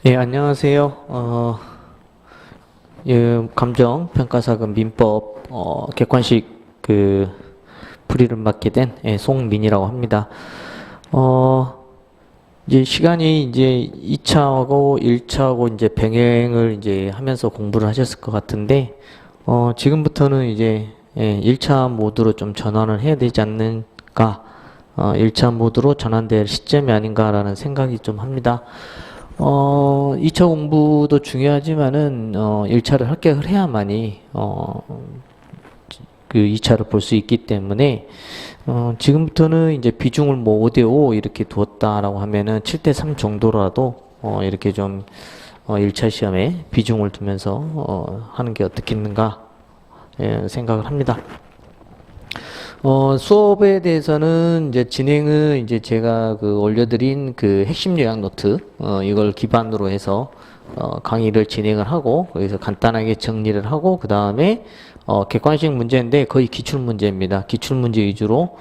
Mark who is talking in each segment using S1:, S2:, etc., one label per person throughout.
S1: 예, 안녕하세요. 예, 감정평가사금 민법, 객관식 풀이를 맡게 된, 송민이라고 합니다. 이제 시간이 이제 2차하고 1차하고 이제 병행을 이제 하면서 공부를 하셨을 것 같은데, 지금부터는 이제, 1차 모드로 좀 전환을 해야 되지 않는가, 1차 모드로 전환될 시점이 아닌가라는 생각이 좀 합니다. 2차 공부도 중요하지만은, 1차를 합격을 해야만이, 2차를 볼 수 있기 때문에, 지금부터는 이제 비중을 뭐 5대5 이렇게 두었다라고 하면은 7대3 정도라도, 이렇게 좀, 1차 시험에 비중을 두면서, 하는 게 어떻겠는가, 생각을 합니다. 수업에 대해서는 이제 진행은 이제 제가 올려드린 핵심 요약 노트, 이걸 기반으로 해서, 강의를 진행을 하고, 거기서 간단하게 정리를 하고, 그 다음에, 객관식 문제인데 거의 기출 문제입니다. 기출 문제 위주로,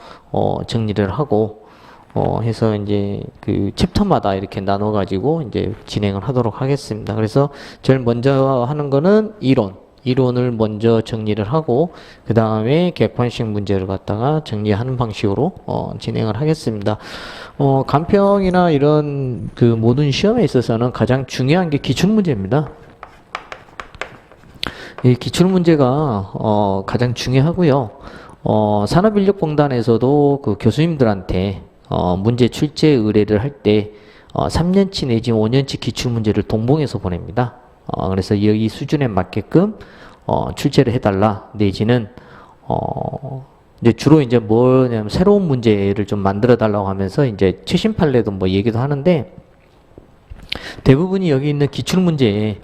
S1: 정리를 하고, 해서 이제 챕터마다 이렇게 나눠가지고 이제 진행을 하도록 하겠습니다. 그래서 제일 먼저 하는 거는 이론을 먼저 정리를 하고 그 다음에 객관식 문제를 갖다가 정리하는 방식으로 진행을 하겠습니다. 간평이나 이런 모든 시험에 있어서는 가장 중요한 게 기출문제입니다. 이 기출문제가 가장 중요하고요. 산업인력공단에서도 교수님들한테 문제 출제 의뢰를 할 때 3년치 내지 5년치 기출문제를 동봉해서 보냅니다. 그래서 여기 수준에 맞게끔 출제를 해달라 내지는 이제 주로 이제 뭐냐면 새로운 문제를 좀 만들어 달라고 하면서 이제 최신 판례도 뭐 얘기도 하는데 대부분이 여기 있는 기출 문제에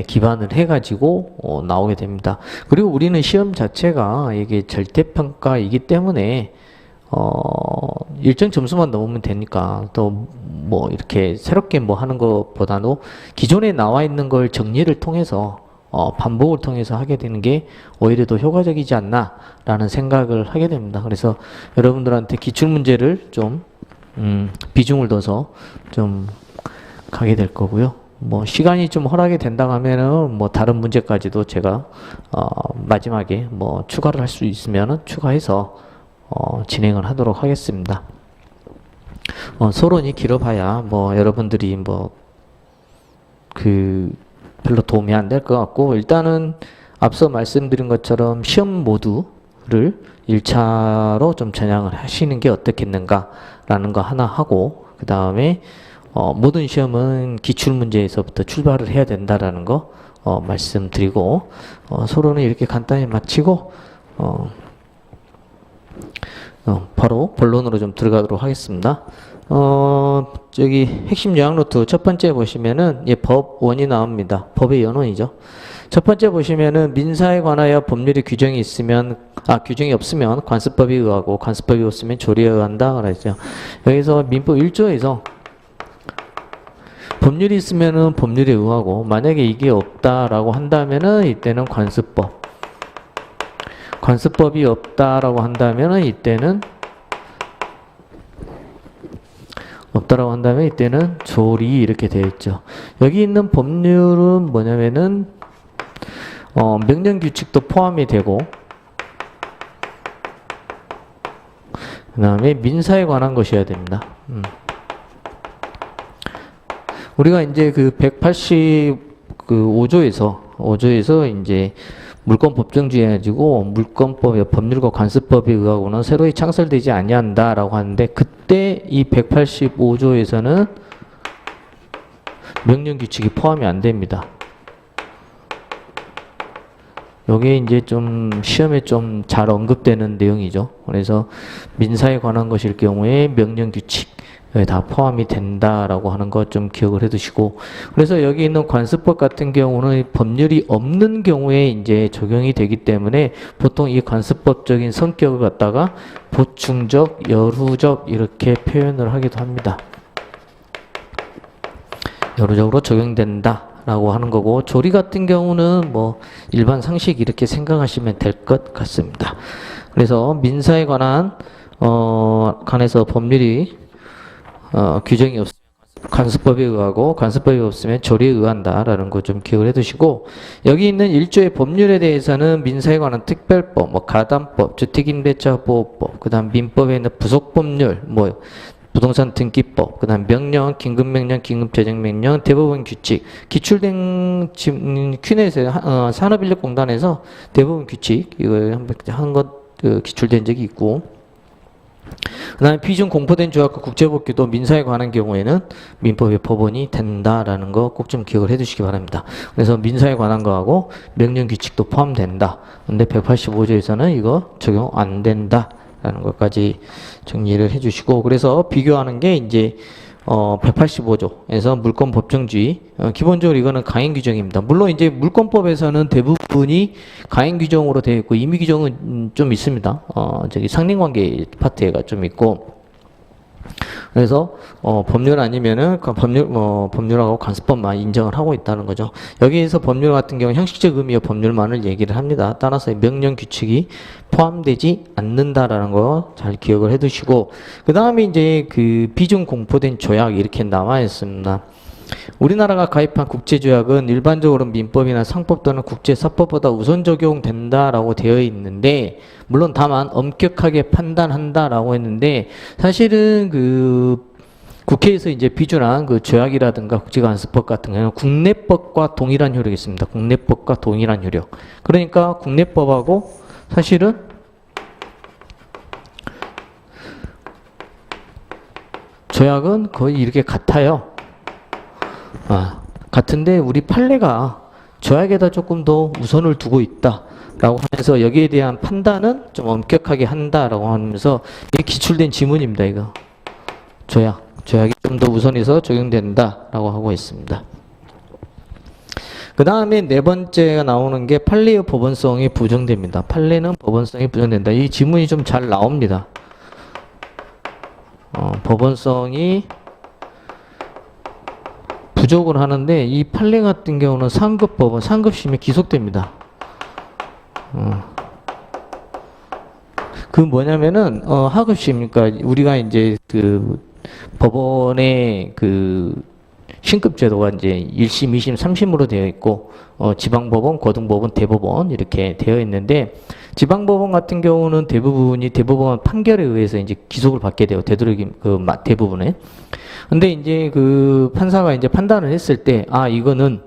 S1: 기반을 해가지고 나오게 됩니다. 그리고 우리는 시험 자체가 이게 절대평가이기 때문에 일정 점수만 넘으면 되니까 또 뭐 이렇게 새롭게 뭐 하는 것보다도 기존에 나와 있는 걸 정리를 통해서 반복을 통해서 하게 되는 게 오히려 더 효과적이지 않나 라는 생각을 하게 됩니다. 그래서 여러분들한테 기출문제를 좀 비중을 둬서 좀 가게 될 거고요. 뭐 시간이 좀 허락이 된다고 하면은 뭐 다른 문제까지도 제가 마지막에 뭐 추가를 할 수 있으면은 추가해서 진행을 하도록 하겠습니다. 서론이 길어봐야 뭐 여러분들이 뭐 별로 도움이 안 될 것 같고 일단은 앞서 말씀드린 것처럼 시험 모두를 1차로 좀 전향을 하시는 게 어떻겠는가 라는 거 하나 하고 그 다음에 모든 시험은 기출문제에서부터 출발을 해야 된다라는 거 말씀드리고 서론은 이렇게 간단히 마치고 바로 본론으로 좀 들어가도록 하겠습니다. 저기 핵심 요약 노트 첫 번째 보시면은 법원이 나옵니다. 법의 연원이죠. 첫 번째 보시면은 민사에 관하여 법률의 규정이 있으면 규정이 없으면 관습법에 의하고 관습법이 없으면 조리에 의한다 그랬죠. 여기서 민법 1조에서 법률이 있으면은 법률에 의하고 만약에 이게 없다라고 한다면은 이때는 관습법이 없다라고 한다면은 이때는 조리 이렇게 되어 있죠. 여기 있는 법률은 뭐냐면은 명령규칙도 포함이 되고 그 다음에 민사에 관한 것이어야 됩니다. 우리가 이제 185조에서 이제 물권 법정주의 해가지고 물권법, 법률과 관습법에 의하고는 새로이 창설되지 아니한다라고 하는데 그때 이 185조에서는 명령규칙이 포함이 안 됩니다. 요게 이제 좀 시험에 좀 잘 언급되는 내용이죠. 그래서 민사에 관한 것일 경우에 명령규칙 다 포함이 된다라고 하는 거 좀 기억을 해 두시고 그래서 여기 있는 관습법 같은 경우는 법률이 없는 경우에 이제 적용이 되기 때문에 보통 이 관습법적인 성격을 갖다가 보충적, 여루적 이렇게 표현을 하기도 합니다. 여루적으로 적용된다 라고 하는 거고 조리 같은 경우는 뭐 일반 상식 이렇게 생각하시면 될 것 같습니다. 그래서 민사에 관해서 법률이 규정이 없으면 관습법에 의하고 관습법이 없으면 조례에 의한다라는 거 좀 기억을 해두시고 여기 있는 1조의 법률에 대해서는 민사에 관한 특별법, 뭐 가담법, 주택임대차보호법, 그다음 민법에 있는 부속법률, 뭐 부동산 등기법, 그다음 명령, 긴급명령, 긴급재정명령, 대법원 규칙, 기출된 퀸에서 산업인력공단에서 대법원 규칙 이거 한것 기출된 적이 있고. 그 다음에 비준 공포된 조약과 국제법규도 민사에 관한 경우에는 민법의 법원이 된다라는 거 꼭 좀 기억을 해 두시기 바랍니다. 그래서 민사에 관한 거하고 명령규칙도 포함된다. 근데 185조에서는 이거 적용 안 된다라는 것까지 정리를 해 주시고, 그래서 비교하는 게 이제 185조에서 물권 법정주의, 기본적으로 이거는 가행 규정입니다. 물론 이제 물권법에서는 대부분이 가행 규정으로 되어 있고 임의 규정은 좀 있습니다. 저기 상린관계 파트가 좀 있고, 그래서 법률 아니면은 법률하고 관습법만 인정을 하고 있다는 거죠. 여기에서 법률 같은 경우 형식적 의미의 법률만을 얘기를 합니다. 따라서 명령 규칙이 포함되지 않는다라는 거 잘 기억을 해두시고, 그 다음에 이제 그 비준 공포된 조약 이렇게 나와 있습니다. 우리나라가 가입한 국제조약은 일반적으로 민법이나 상법 또는 국제사법보다 우선 적용된다라고 되어 있는데, 물론 다만 엄격하게 판단한다라고 했는데, 사실은 그 국회에서 이제 비준한 그 조약이라든가 국제관습법 같은 경우는 국내법과 동일한 효력이 있습니다. 국내법과 동일한 효력. 그러니까 국내법하고 사실은 조약은 거의 이렇게 같아요. 같은데 우리 판례가 조약에다 조금 더 우선을 두고 있다라고 하면서 여기에 대한 판단은 좀 엄격하게 한다라고 하면서 이게 기출된 지문입니다. 이거 조약이 좀 더 우선해서 적용된다라고 하고 있습니다. 그 다음에 네 번째가 나오는 게 판례의 법원성이 부정됩니다. 판례는 법원성이 부정된다. 이 지문이 좀 잘 나옵니다. 법원성이 부족을 하는데 이 판례 같은 경우는 상급법원, 상급심에 기속됩니다. 그 뭐냐면은 하급심, 그러니까 우리가 이제 그 법원의 그 신급제도가 이제 1심, 2심, 3심으로 되어 있고 지방법원, 고등법원, 대법원 이렇게 되어 있는데, 지방법원 같은 경우는 대부분이 대법원 판결에 의해서 이제 기속을 받게 돼요. 되도록이면 대부분에. 근데 이제 그 판사가 이제 판단을 했을 때, 이거는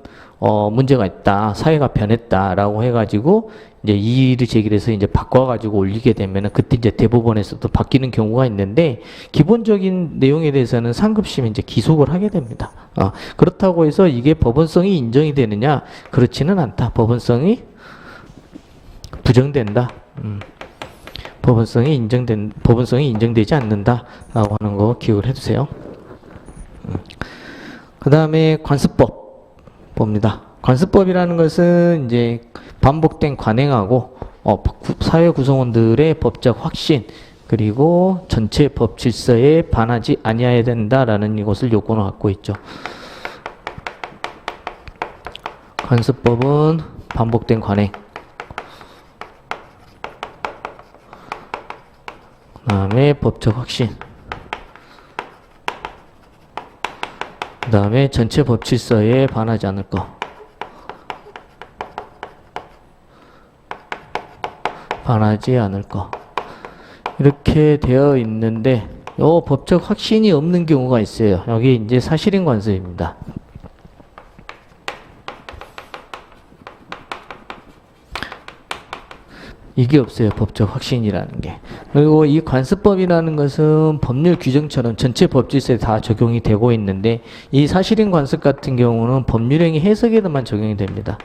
S1: 문제가 있다, 사회가 변했다라고 해가지고 이제 이의를 제기해서 이제 바꿔가지고 올리게 되면은 그때 이제 대법원에서도 바뀌는 경우가 있는데, 기본적인 내용에 대해서는 상급심이 이제 기속을 하게 됩니다. 그렇다고 해서 이게 법원성이 인정이 되느냐? 그렇지는 않다. 법원성이 부정된다. 법원성이 인정되지 않는다라고 하는 거 기억을 해두세요. 그 다음에 관습법 봅니다. 관습법이라는 것은 이제 반복된 관행하고 사회 구성원들의 법적 확신, 그리고 전체 법 질서에 반하지 아니해야 된다라는 이것을 요건을 갖고 있죠. 관습법은 반복된 관행, 그 다음에 법적 확신, 그 다음에 전체 법 질서에 반하지 않을 것, 반하지 않을 것, 이렇게 되어 있는데, 요 법적 확신이 없는 경우가 있어요. 여기 이제 사실인 관습입니다. 이게 없어요. 법적 확신이라는 게. 그리고 이 관습법이라는 것은 법률 규정처럼 전체 법질서에 다 적용이 되고 있는데, 이 사실인 관습 같은 경우는 법률행위 해석에만 적용이 됩니다.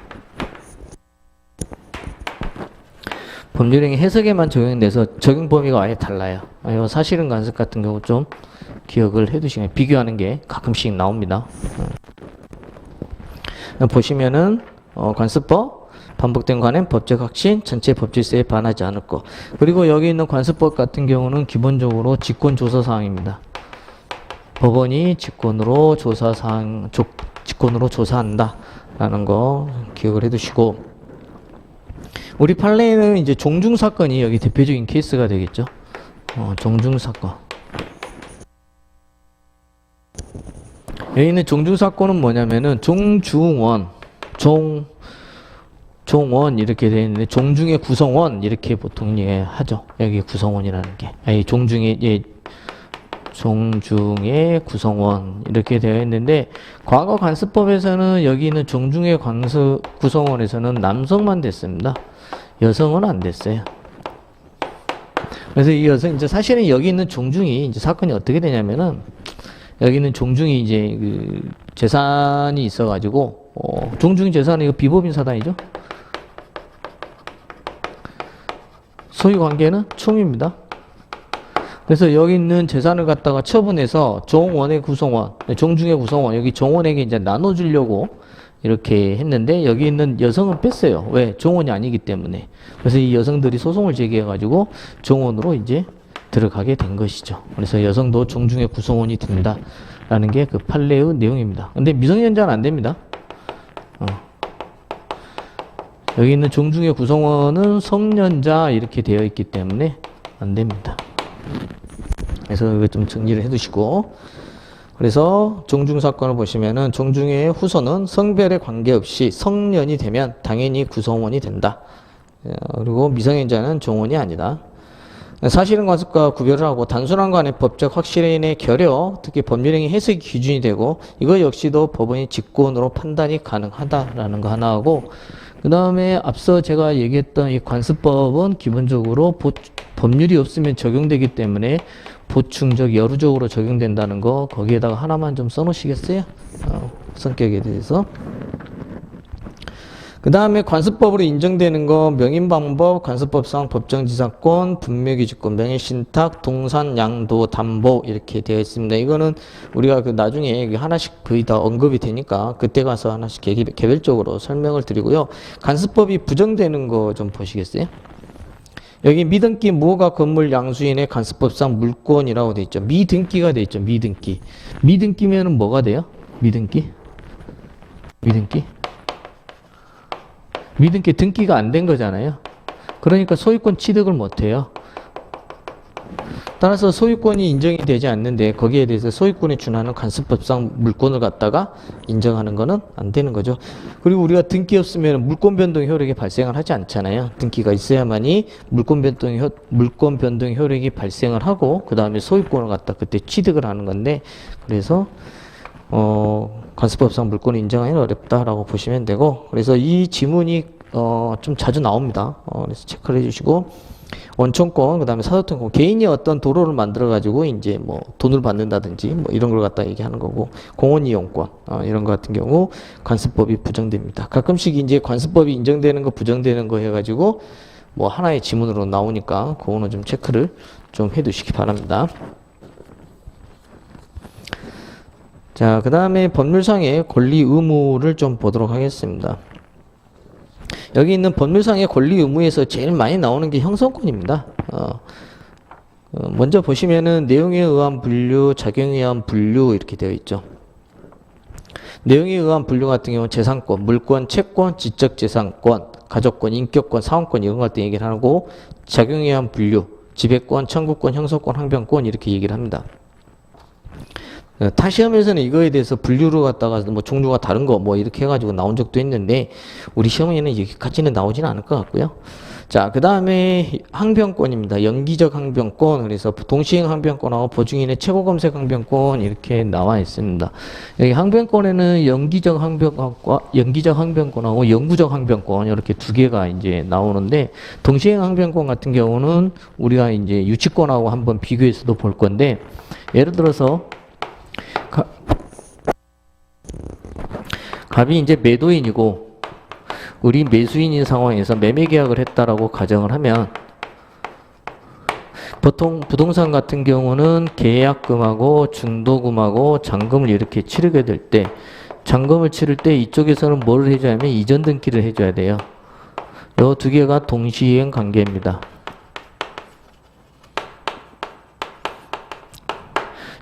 S1: 법률행위 해석에만 적용돼서 적용 범위가 아예 달라요. 이 사실인 관습 같은 경우 좀 기억을 해두시면, 비교하는 게 가끔씩 나옵니다. 보시면은 관습법, 반복된 관행, 법적 확신, 전체 법질서에 반하지 않을 것. 그리고 여기 있는 관습법 같은 경우는 기본적으로 직권 조사 사항입니다. 법원이 직권으로 조사한다라는 거 기억을 해두시고, 우리 판례는 이제 종중 사건이 여기 대표적인 케이스가 되겠죠. 종중 사건. 여기 있는 종중사건은 뭐냐면은 종중원, 종원 이렇게 되어 있는데 종중의 구성원 이렇게 보통 하죠. 여기 구성원이라는 게. 아니, 종중의 구성원 이렇게 되어 있는데 과거 관습법에서는 여기 있는 종중의 구성원에서는 남성만 됐습니다. 여성은 안 됐어요. 그래서 이 여성 이제 사실은 여기 있는 종중이 이제 사건이 어떻게 되냐면은 여기 있는 종중이 이제 그 재산이 있어가지고 종중 재산은 이거 비법인 사단이죠. 소유 관계는 총입니다. 그래서 여기 있는 재산을 갖다가 처분해서 종원의 구성원, 종중의 구성원, 여기 종원에게 이제 나눠주려고 이렇게 했는데 여기 있는 여성은 뺐어요. 왜? 종원이 아니기 때문에. 그래서 이 여성들이 소송을 제기해가지고 종원으로 이제 들어가게 된 것이죠. 그래서 여성도 종중의 구성원이 된다라는 게 그 판례의 내용입니다. 근데 미성년자는 안 됩니다. 여기 있는 종중의 구성원은 성년자 이렇게 되어 있기 때문에 안 됩니다. 그래서 이거 좀 정리를 해 두시고, 그래서 종중사건을 보시면은 종중의 후손은 성별에 관계없이 성년이 되면 당연히 구성원이 된다. 그리고 미성년자는 종원이 아니다. 사실은 관습과 구별을 하고 단순한 간의 법적 확실인의 결여, 특히 법률행위 해석이 기준이 되고 이거 역시도 법원이 직권으로 판단이 가능하다라는 거 하나 하고, 그 다음에 앞서 제가 얘기했던 이 관습법은 기본적으로 법률이 없으면 적용되기 때문에 보충적, 여루적으로 적용된다는 거 거기에다가 하나만 좀 써놓으시겠어요? 성격에 대해서. 그 다음에 관습법으로 인정되는 거 명인방법, 관습법상 법정지사권, 분묘기지권, 명예신탁, 동산, 양도, 담보 이렇게 되어 있습니다. 이거는 우리가 그 나중에 하나씩 거의 다 언급이 되니까 그때 가서 하나씩 개별적으로 설명을 드리고요. 관습법이 부정되는 거 좀 보시겠어요? 여기 미등기 무허가 건물 양수인의 관습법상 물권이라고 되어 있죠. 미등기가 되어 있죠. 미등기. 미등기면은 뭐가 돼요? 미등기? 미등기 등기가 안 된 거잖아요. 그러니까 소유권 취득을 못 해요. 따라서 소유권이 인정이 되지 않는데 거기에 대해서 소유권에 준하는 관습법상 물권을 갖다가 인정하는 거는 안 되는 거죠. 그리고 우리가 등기 없으면 물권 변동 효력이 발생을 하지 않잖아요. 등기가 있어야만이 물권 변동 효력이 발생을 하고 그 다음에 소유권을 갖다 그때 취득을 하는 건데, 그래서 관습법상 물권을 인정하기는 어렵다라고 보시면 되고, 그래서 이 지문이 좀 자주 나옵니다. 그래서 체크를 해주시고, 원청권, 그 다음에 사도통권, 개인이 어떤 도로를 만들어 가지고 이제 뭐 돈을 받는다든지 뭐 이런 걸 갖다 얘기하는 거고, 공원이용권 이런 거 같은 경우 관습법이 부정됩니다. 가끔씩 이제 관습법이 인정되는 거 부정되는 거 해가지고 뭐 하나의 지문으로 나오니까 그거는 좀 체크를 좀 해두시기 바랍니다. 자, 그 다음에 법률상의 권리 의무를 좀 보도록 하겠습니다. 여기 있는 법률상의 권리 의무에서 제일 많이 나오는 게 형성권입니다. 먼저 보시면은 내용에 의한 분류, 작용에 의한 분류 이렇게 되어 있죠. 내용에 의한 분류 같은 경우는 재산권, 물권, 채권, 지적재산권, 가족권, 인격권, 사원권 이런 것 같은 얘기를 하고, 작용에 의한 분류, 지배권, 청구권, 형성권, 항변권 이렇게 얘기를 합니다. 타 시험에서는 이거에 대해서 분류로 갖다가 뭐 종류가 다른 거 뭐 이렇게 해가지고 나온 적도 있는데 우리 시험에는 여기까지는 나오지는 않을 것 같고요. 자, 그 다음에 항변권입니다. 연기적 항변권, 그래서 동시행 항변권하고 보증인의 최고 검색 항변권 이렇게 나와 있습니다. 여기 항변권에는 연기적 항변권하고 영구적 항변권 이렇게 두 개가 이제 나오는데, 동시행 항변권 같은 경우는 우리가 이제 유치권하고 한번 비교해서도 볼 건데, 예를 들어서 갑이 이제 매도인이고 우리 매수인인 상황에서 매매 계약을 했다라고 가정을 하면, 보통 부동산 같은 경우는 계약금하고 중도금하고 잔금을 이렇게 치르게 될 때, 잔금을 치를 때 이쪽에서는 뭐를 해줘야 하면 이전 등기를 해줘야 돼요. 이 두 개가 동시행 관계입니다.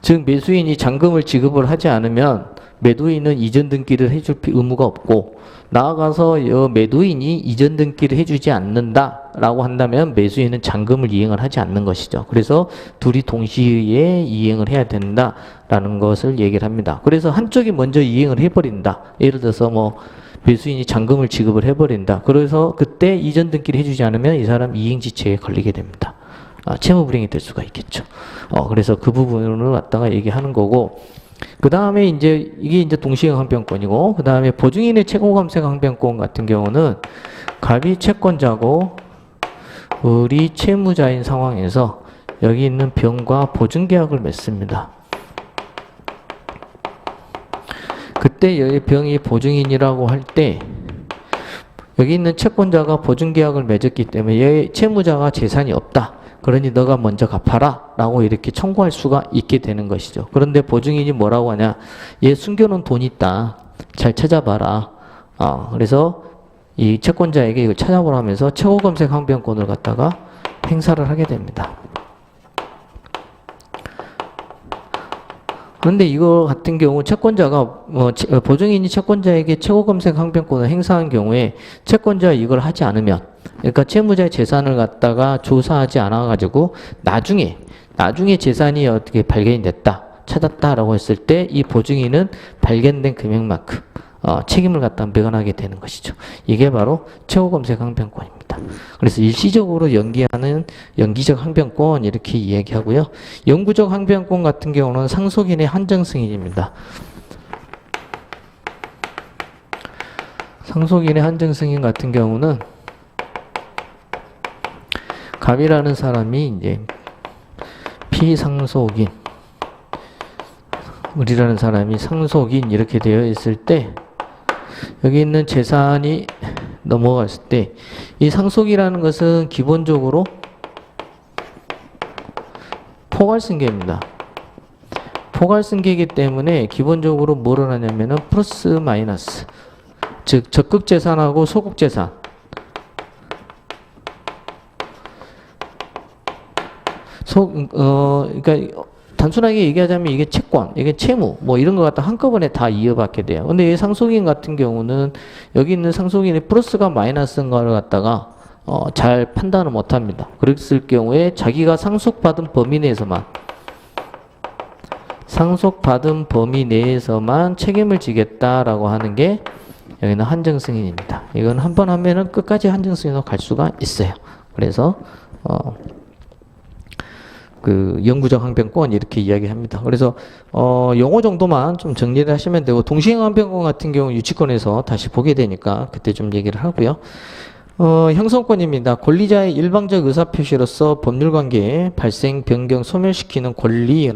S1: 즉 매수인이 잔금을 지급을 하지 않으면 매도인은 이전 등기를 해줄 의무가 없고, 나아가서 매도인이 이전 등기를 해주지 않는다라고 한다면 매수인은 잔금을 이행을 하지 않는 것이죠. 그래서 둘이 동시에 이행을 해야 된다라는 것을 얘기를 합니다. 그래서 한쪽이 먼저 이행을 해버린다. 예를 들어서 뭐 매수인이 잔금을 지급을 해버린다. 그래서 그때 이전 등기를 해주지 않으면 이 사람 이행지체에 걸리게 됩니다. 채무불이행이 될 수가 있겠죠. 그래서 그 부분을 갖다가 얘기하는 거고, 그 다음에 이제 이게 이제 동시행 항변권이고, 그 다음에 보증인의 최고감색 항변권 같은 경우는 갑이 채권자고 을이 채무자인 상황에서 여기 있는 병과 보증계약을 맺습니다. 그때 여기 병이 보증인이라고 할 때 여기 있는 채권자가 보증계약을 맺었기 때문에 얘 채무자가 재산이 없다. 그러니 너가 먼저 갚아라 라고 이렇게 청구할 수가 있게 되는 것이죠. 그런데 보증인이 뭐라고 하냐, 얘 숨겨놓은 돈 있다, 잘 찾아봐라. 그래서 이 채권자에게 이걸 찾아보라면서 최고검색 항변권을 갖다가 행사를 하게 됩니다. 그런데 이거 같은 경우 채권자가 보증인이 채권자에게 최고검색 항변권을 행사한 경우에 채권자가 이걸 하지 않으면, 그러니까 채무자의 재산을 갖다가 조사하지 않아 가지고 나중에 재산이 어떻게 발견이 됐다, 찾았다라고 했을 때 이 보증인은 발견된 금액만큼 책임을 갖다 매관하게 되는 것이죠. 이게 바로 최고검색 항변권입니다. 그래서 일시적으로 연기하는 연기적 항변권 이렇게 이야기하고요. 영구적 항변권 같은 경우는 상속인의 한정 승인입니다. 상속인의 한정 승인 같은 경우는 갑이라는 사람이 이제 피상속인, 을이라는 사람이 상속인 이렇게 되어 있을 때 여기 있는 재산이 넘어갔을 때 이 상속이라는 것은 기본적으로 포괄승계입니다. 포괄승계이기 때문에 기본적으로 뭐를 하냐면은 플러스 마이너스, 즉 적극재산하고 소극재산, 그러니까 단순하게 얘기하자면 이게 채권, 이게 채무, 뭐 이런 것 갖다 한꺼번에 다 이어받게 돼요. 근데 이 상속인 같은 경우는 여기 있는 상속인의 플러스가 마이너스인 거를 갖다가 잘 판단을 못 합니다. 그랬을 경우에 자기가 상속받은 범위 내에서만 책임을 지겠다라고 하는 게 여기는 한정승인입니다. 이건 한 번 하면은 끝까지 한정승인으로 갈 수가 있어요. 그래서 그 영구적 항변권 이렇게 이야기합니다. 그래서 용어 정도만 좀 정리를 하시면 되고, 동시행 항변권 같은 경우 유치권에서 다시 보게 되니까 그때 좀 얘기를 하고요. 형성권입니다. 권리자의 일방적 의사표시로서 법률관계에 발생, 변경, 소멸시키는 권리,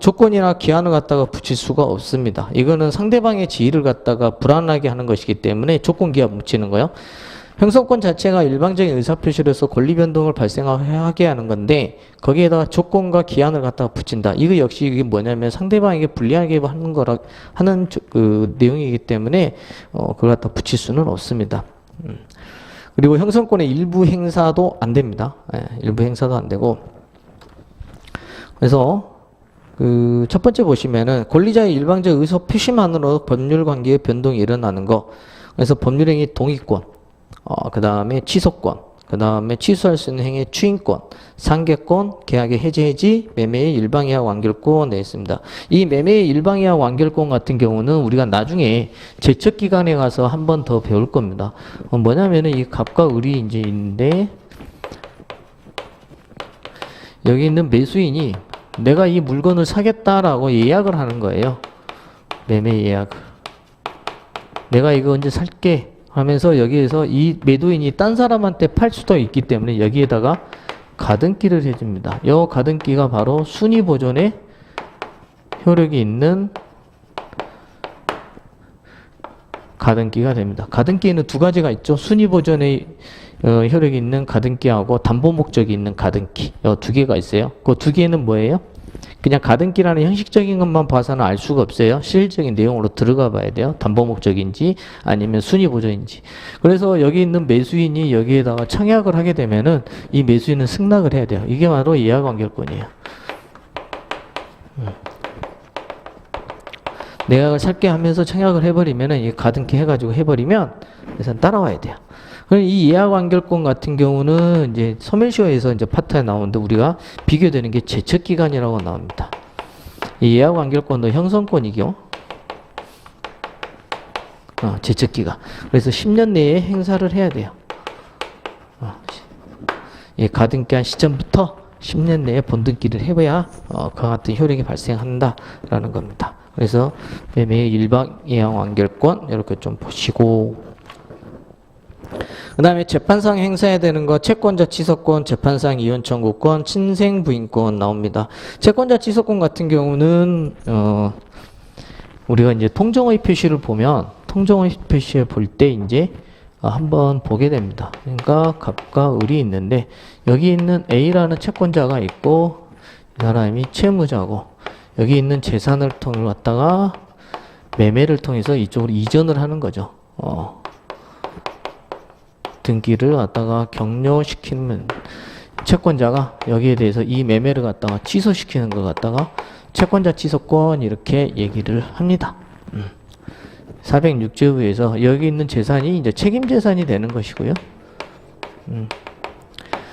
S1: 조건이나 기한을 갖다가 붙일 수가 없습니다. 이거는 상대방의 지위를 갖다가 불안하게 하는 것이기 때문에 조건, 기한 붙이는 거요. 형성권 자체가 일방적인 의사표시로서 권리 변동을 발생하게 하는 건데 거기에다가 조건과 기한을 갖다가 붙인다. 이거 역시 이게 뭐냐면 상대방에게 불리하게 하는 그 내용이기 때문에 그걸 갖다 붙일 수는 없습니다. 그리고 형성권의 일부 행사도 안 됩니다. 일부 행사도 안 되고, 그래서 그 첫 번째 보시면은 권리자의 일방적 의사 표시만으로 법률 관계의 변동이 일어나는 거. 그래서 법률행위 동의권, 그 다음에 취소권, 그 다음에 취소할 수 있는 행위의 추인권, 상계권, 계약의 해지, 매매의 일방이하 완결권 내 있습니다. 이 매매의 일방이하 완결권 같은 경우는 우리가 나중에 제척기간에 가서 한 번 더 배울 겁니다. 뭐냐면은 이 갑과 을이 이제 있는데 여기 있는 매수인이 내가 이 물건을 사겠다라고 예약을 하는 거예요. 매매 예약. 내가 이거 언제 살게 하면서 여기에서 이 매도인이 딴 사람한테 팔 수도 있기 때문에 여기에다가 가등기를 해줍니다. 이 가등기가 바로 순위보존의 효력이 있는 가등기가 됩니다. 가등기에는 두 가지가 있죠. 순위보존의 효력이 있는 가등기하고 담보 목적이 있는 가등기, 이 두 개가 있어요. 그 두 개는 뭐예요? 그냥 가등기라는 형식적인 것만 봐서는 알 수가 없어요. 실질적인 내용으로 들어가 봐야 돼요. 담보 목적인지 아니면 순위 보존인지. 그래서 여기 있는 매수인이 여기에다가 청약을 하게 되면은 이 매수인은 승낙을 해야 돼요. 이게 바로 예약 완결권이에요. 내각을 살게 하면서 청약을 해버리면은 이 가등기 해가지고 해버리면 그래서 따라와야 돼요. 이 예약 완결권 같은 경우는 이제 소멸시효에서 이제 파트에 나오는데 우리가 비교되는 게 제척기간이라고 나옵니다. 이 예약 완결권도 형성권이죠. 제척기간. 그래서 10년 내에 행사를 해야 돼요. 예, 가등기한 시점부터 10년 내에 본등기를 해봐야 그와 같은 효력이 발생한다라는 겁니다. 그래서 매매 일방 예약 완결권 이렇게 좀 보시고, 그 다음에 재판상 행사해야 되는 거 채권자 취소권, 재판상 이혼 청구권, 친생 부인권 나옵니다. 채권자 취소권 같은 경우는 우리가 이제 통정의 표시를 보면 통정의 표시를 볼 때 이제 한번 보게 됩니다. 그러니까 갑과 을이 있는데 여기 있는 A라는 채권자가 있고 이 사람이 채무자고 여기 있는 재산을 통해 갖다가 매매를 통해서 이쪽으로 이전을 하는 거죠. 등기를 갖다가 격려시키면 채권자가 여기에 대해서 이 매매를 갖다가 취소시키는 것 갖다가 채권자 취소권 이렇게 얘기를 합니다. 406조에 의해서 여기 있는 재산이 이제 책임 재산이 되는 것이고요.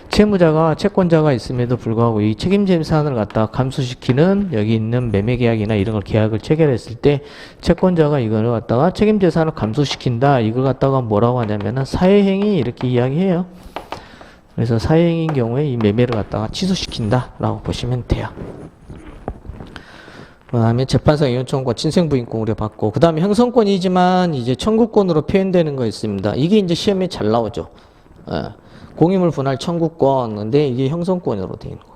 S1: 채무자가 채권자가 있음에도 불구하고 이 책임 재산을 갖다 감수시키는 여기 있는 매매 계약이나 이런 걸 계약을 체결했을 때 채권자가 이걸 갖다가 책임 재산을 감수시킨다. 이걸 갖다가 뭐라고 하냐면은 사회행위 이렇게 이야기해요. 그래서 사회행위인 경우에 이 매매를 갖다가 취소시킨다라고 보시면 돼요. 그 다음에 재판상 이혼 청구권, 친생 부인권 우려 받고, 그 다음에 형성권이지만 이제 청구권으로 표현되는 거 있습니다. 이게 이제 시험에 잘 나오죠. 공유물 분할 청구권, 근데 이게 형성권으로 되어 있는 거.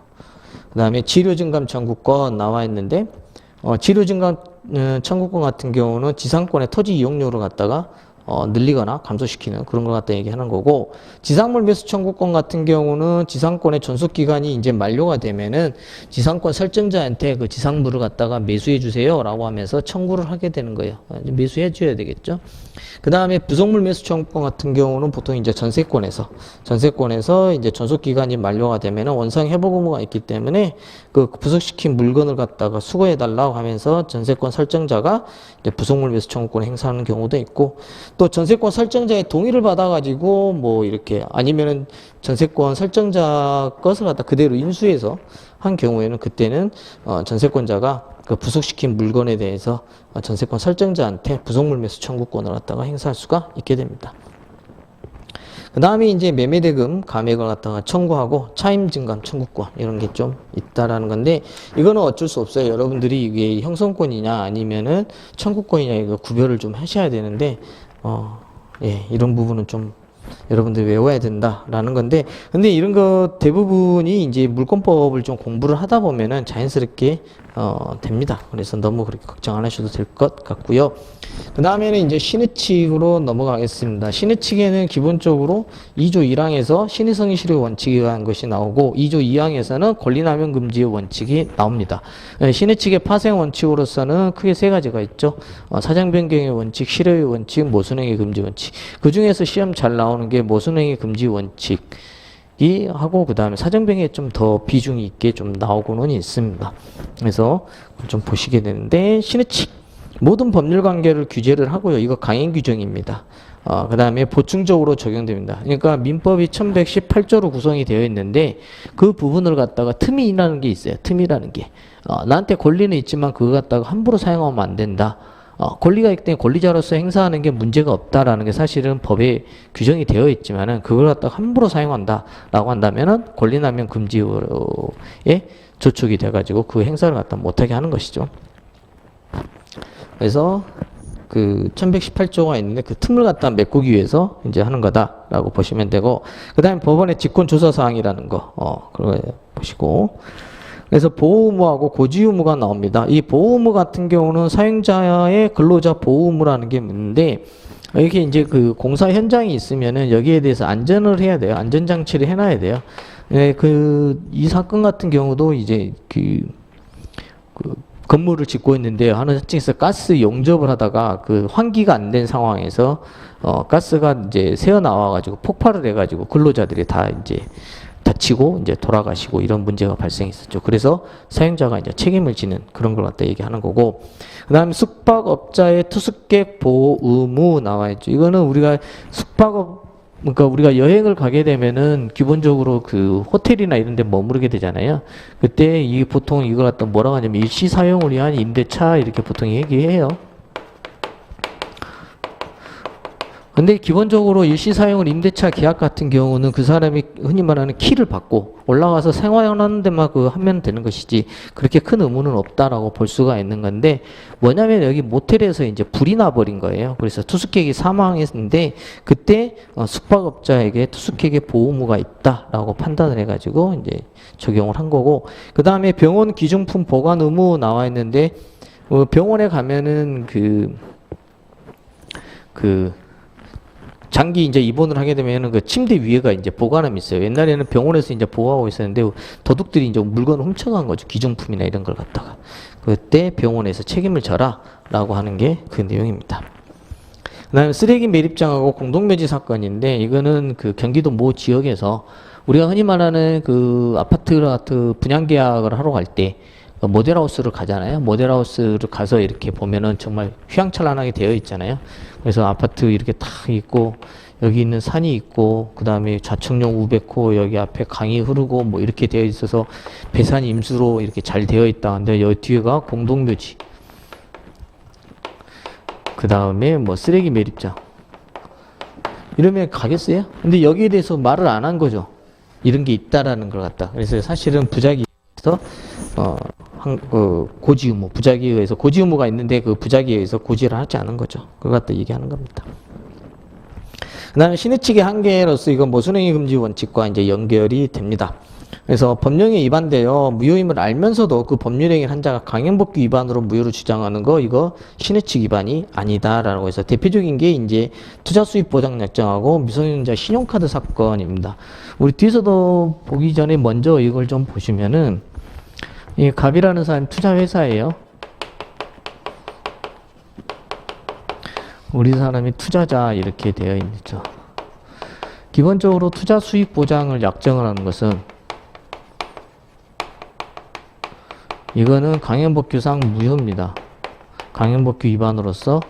S1: 그 다음에 치료증감 청구권 나와 있는데, 치료증감 청구권 같은 경우는 지상권의 토지 이용료를 갖다가 늘리거나 감소시키는 그런 걸 갖다 얘기하는 거고, 지상물 매수 청구권 같은 경우는 지상권의 존속 기간이 이제 만료가 되면은 지상권 설정자한테 그 지상물을 갖다가 매수해 주세요 라고 하면서 청구를 하게 되는 거예요. 매수해 줘야 되겠죠. 그 다음에 부속물 매수 청구권 같은 경우는 보통 이제 전세권에서 이제 존속 기간이 만료가 되면은 원상 회복 의무가 있기 때문에 그 부속시킨 물건을 갖다가 수거해 달라고 하면서 전세권 설정자가 이제 부속물 매수 청구권을 행사하는 경우도 있고, 또 전세권 설정자의 동의를 받아가지고 뭐 이렇게 아니면은 전세권 설정자 것을 갖다 그대로 인수해서 한 경우에는 그때는 전세권자가 그 부속시킨 물건에 대해서 전세권 설정자한테 부속물 매수 청구권을 갖다가 행사할 수가 있게 됩니다. 그 다음에 이제 매매대금 감액을 갖다가 청구하고 차임증감 청구권 이런 게 좀 있다라는 건데, 이거는 어쩔 수 없어요. 여러분들이 이게 형성권이냐 아니면은 청구권이냐 이거 구별을 좀 하셔야 되는데, 예, 이런 부분은 좀 여러분들이 외워야 된다라는 건데, 근데 이런 거 대부분이 이제 물권법을 좀 공부를 하다 보면은 자연스럽게 됩니다. 그래서 너무 그렇게 걱정 안 하셔도 될 것 같고요. 그 다음에는 이제 신의칙으로 넘어가겠습니다. 신의칙에는 기본적으로 2조 1항에서 신의성의 실효 원칙에 의한 것이 나오고 2조 2항에서는 권리남용 금지의 원칙이 나옵니다. 신의칙의 파생 원칙으로서는 크게 세 가지가 있죠. 사정 변경의 원칙, 실효의 원칙, 모순행위 금지 원칙. 그 중에서 시험 잘 나오는 게 모순행위 금지 원칙. 이 하고 그 다음에 사정변경에 좀 더 비중이 있게 좀 나오고는 있습니다. 그래서 좀 보시게 되는데, 신의칙 모든 법률 관계를 규제를 하고요. 이거 강행 규정입니다. 그 다음에 보충적으로 적용됩니다. 그러니까 민법이 1118조로 구성이 되어 있는데 그 부분을 갖다가 틈이라는 게 있어요. 틈이라는 게 나한테 권리는 있지만 그거 갖다가 함부로 사용하면 안 된다. 권리가 있기 때문에 권리자로서 행사하는 게 문제가 없다라는 게 사실은 법에 규정이 되어 있지만은 그걸 갖다가 함부로 사용한다라고 한다면은 권리남용 금지에 저촉이 돼가지고 그 행사를 갖다 못하게 하는 것이죠. 그래서 그 1118조가 있는데 그 틈을 갖다 메꾸기 위해서 이제 하는 거다라고 보시면 되고, 그 다음에 법원의 직권조사사항이라는 거, 그거 보시고. 그래서 보호의무하고 고지의무가 나옵니다. 이 보호의무 같은 경우는 사용자의 근로자 보호의무라는 게 있는데, 이렇게 이제 그 공사 현장이 있으면은 여기에 대해서 안전을 해야 돼요. 안전장치를 해놔야 돼요. 네, 이 사건 같은 경우도 이제 그 건물을 짓고 있는데 하는 현장에서 가스 용접을 하다가 그 환기가 안 된 상황에서 가스가 이제 새어 나와가지고 폭발을 해가지고 근로자들이 다 이제 다치고 이제 돌아가시고 이런 문제가 발생했었죠. 그래서 사용자가 이제 책임을 지는 그런 걸 갖다 얘기하는 거고, 그다음에 숙박업자의 투숙객 보호 의무 나와 있죠. 이거는 우리가 숙박업 그러니까 우리가 여행을 가게 되면은 기본적으로 그 호텔이나 이런 데 머무르게 되잖아요. 그때 이 보통 이걸 갖다 뭐라고 하냐면 일시 사용을 위한 임대차 이렇게 보통 얘기해요. 근데 기본적으로 일시 사용을 임대차 계약 같은 경우는 그 사람이 흔히 말하는 키를 받고 올라가서 생활하는 데만 그 하면 되는 것이지 그렇게 큰 의무는 없다라고 볼 수가 있는 건데, 뭐냐면 여기 모텔에서 이제 불이 나버린 거예요. 그래서 투숙객이 사망했는데 그때 숙박업자에게 투숙객의 보호무가 있다라고 판단을 해가지고 이제 적용을 한 거고, 그 다음에 병원 기중품 보관 의무 나와 있는데 병원에 가면은 장기 이제 입원을 하게 되면은 그 침대 위에가 이제 보관함이 있어요. 옛날에는 병원에서 이제 보호하고 있었는데 도둑들이 이제 물건을 훔쳐간 거죠. 기중품이나 이런 걸 갖다가. 그때 병원에서 책임을 져라라고 하는 게 그 내용입니다. 그다음에 쓰레기 매립장하고 공동묘지 사건인데, 이거는 그 경기도 모 지역에서 우리가 흔히 말하는 그 아파트 분양 계약을 하러 갈 때 모델하우스를 가잖아요. 모델하우스를 가서 이렇게 보면은 정말 휘황찬란하게 되어 있잖아요. 그래서 아파트 이렇게 딱 있고 여기 있는 산이 있고 그 다음에 좌측면 우백호 여기 앞에 강이 흐르고 뭐 이렇게 되어 있어서 배산 임수로 이렇게 잘 되어 있다. 근데 여기 뒤에가 공동묘지, 그 다음에 뭐 쓰레기 매립장 이러면 가겠어요? 근데 여기에 대해서 말을 안 한 거죠. 이런 게 있다라는 걸 갖다. 그래서 사실은 부작위에서 고지 의무, 부작위에 의해서 고지 의무가 있는데 그 부작위에 의해서 고지를 하지 않은 거죠. 그걸 갖다 얘기하는 겁니다. 그 다음에 신의 측의 한계로서 이건 모순행위 금지 원칙과 이제 연결이 됩니다. 그래서 법령에 위반되어 무효임을 알면서도 그 법률행위를 한 자가 강행법규 위반으로 무효를 주장하는 거, 이거 신의 측 위반이 아니다라고 해서 대표적인 게 이제 투자 수입 보장 약정하고 미성년자 신용카드 사건입니다. 우리 뒤에서도 보기 전에 먼저 이걸 좀 보시면은, 이 갑이라는 사람 투자 회사예요. 우리 사람이 투자자 이렇게 되어 있죠. 기본적으로 투자 수익 보장을 약정을 하는 것은 이거는 강행법규상 무효입니다. 강행법규 위반으로서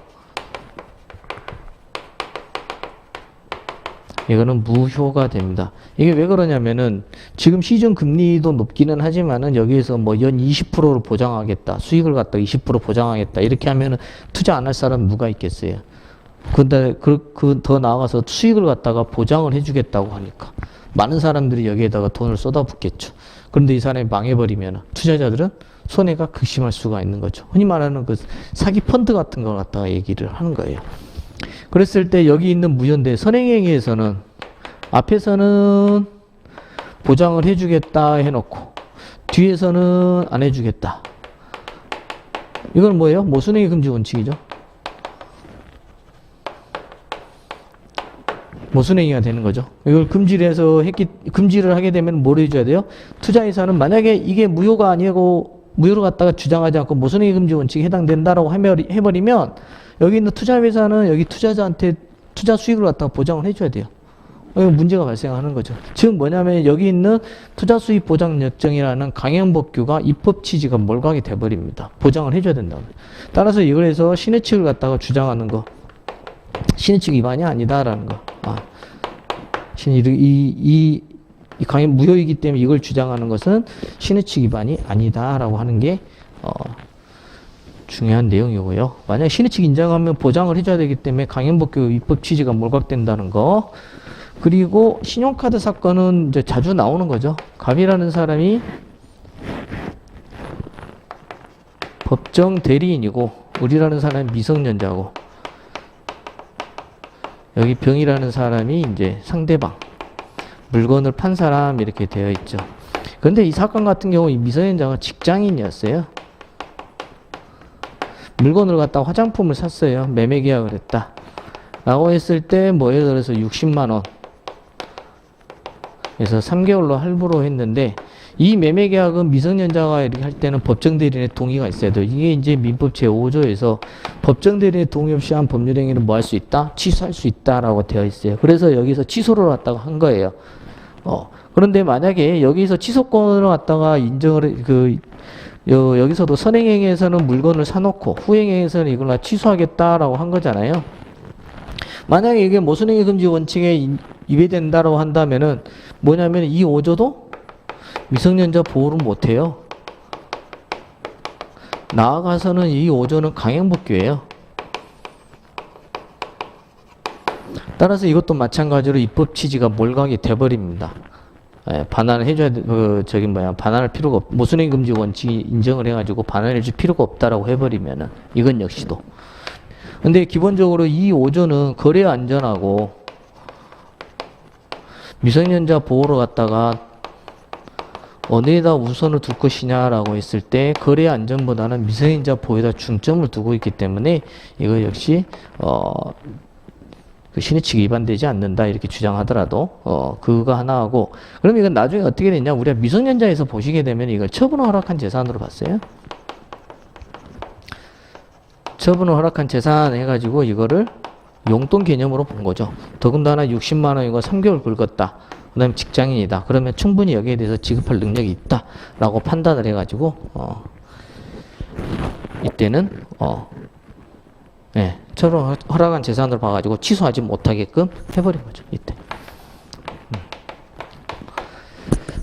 S1: 이거는 무효가 됩니다. 이게 왜 그러냐면은 지금 시중 금리도 높기는 하지만은 여기에서 뭐 연 20%를 보장하겠다, 수익을 갖다 20% 보장하겠다 이렇게 하면은 투자 안 할 사람 누가 있겠어요? 근데 더 나아가서 수익을 갖다가 보장을 해주겠다고 하니까 많은 사람들이 여기에다가 돈을 쏟아붓겠죠. 그런데 이 사람이 망해버리면 투자자들은 손해가 극심할 수가 있는 거죠. 흔히 말하는 그 사기 펀드 같은 걸 갖다가 얘기를 하는 거예요. 그랬을 때 여기 있는 무효인데 선행행위에서는 앞에서는 보장을 해주겠다 해놓고 뒤에서는 안 해주겠다. 이건 뭐예요? 모순행위 금지 원칙이죠. 모순행위가 되는 거죠. 이걸 금지를 하게 되면 뭘 해줘야 돼요? 투자회사는 만약에 이게 무효가 아니고 무효를 갖다가 주장하지 않고 모순행위 금지 원칙에 해당된다라고 해버리면 여기 있는 투자회사는 여기 투자자한테 투자 수익을 갖다가 보장을 해줘야 돼요. 여기 문제가 발생하는 거죠. 즉 뭐냐면 여기 있는 투자 수익 보장 약정이라는 강행법규가 입법 취지가 몰각이 돼버립니다. 보장을 해줘야 된다. 따라서 이걸 해서 신의 측을 갖다가 주장하는 거, 신의 측 위반이 아니다라는 거. 이 강행 무효이기 때문에 이걸 주장하는 것은 신의 측 위반이 아니다라고 하는 게 중요한 내용이고요. 만약 신의 측 인정하면 보장을 해줘야 되기 때문에 강행법규 입법 취지가 몰각된다는 거. 그리고 신용카드 사건은 이제 자주 나오는 거죠. 갑이라는 사람이 법정 대리인이고 우리라는 사람이 미성년자고 여기 병이라는 사람이 이제 상대방, 물건을 판 사람 이렇게 되어 있죠. 그런데 이 사건 같은 경우 이 미성년자가 직장인이었어요. 물건을 갖다가 화장품을 샀어요. 매매 계약을 했다 라고 했을 때 뭐 예를 들어서 60만 원 그래서 3개월로 할부로 했는데 이 매매 계약은 미성년자가 이렇게 할 때는 법정 대리인의 동의가 있어야 돼요. 이게 이제 민법 제5조에서 법정 대리인의 동의 없이 한 법률 행위는 뭐 할 수 있다? 취소할 수 있다라고 되어 있어요. 그래서 여기서 취소를 갖다가 한 거예요. 그런데 만약에 여기서 취소권을 갖다가 인정을 여기서도 선행행위에서는 물건을 사놓고 후행행위에서는 이걸 취소하겠다라고 한 거잖아요. 만약에 이게 모순행위 금지 원칙에 위배된다라고 한다면은 뭐냐면 이 5조도 미성년자 보호를 못해요. 나아가서는 이 5조는 강행법규예요. 따라서 이것도 마찬가지로 입법 취지가 몰각이 돼버립니다. 반환을 해줘야 반환할 필요가 모순행위 금지 원칙이 인정을 해가지고 반환을 해줄 필요가 없다라고 해버리면은 이건 역시도. 근데 기본적으로 이 5조는 거래 안전하고 미성년자 보호를 갖다가 어디에다 우선을 둘 것이냐라고 했을 때 거래 안전보다는 미성년자 보호에다 중점을 두고 있기 때문에 이거 역시 그 신의칙이 위반되지 않는다 이렇게 주장하더라도 그거 하나 하고, 그럼 이건 나중에 어떻게 되냐, 우리가 미성년자에서 보시게 되면 이걸 처분을 허락한 재산으로 봤어요. 처분을 허락한 재산 해가지고 이거를 용돈 개념으로 본 거죠. 더군다나 60만 원이고 3개월 긁었다. 그 다음에 직장인이다. 그러면 충분히 여기에 대해서 지급할 능력이 있다 라고 판단을 해가지고 이때는 처분 허락한 재산으로 봐가지고 취소하지 못하게끔 해버린 거죠. 이때.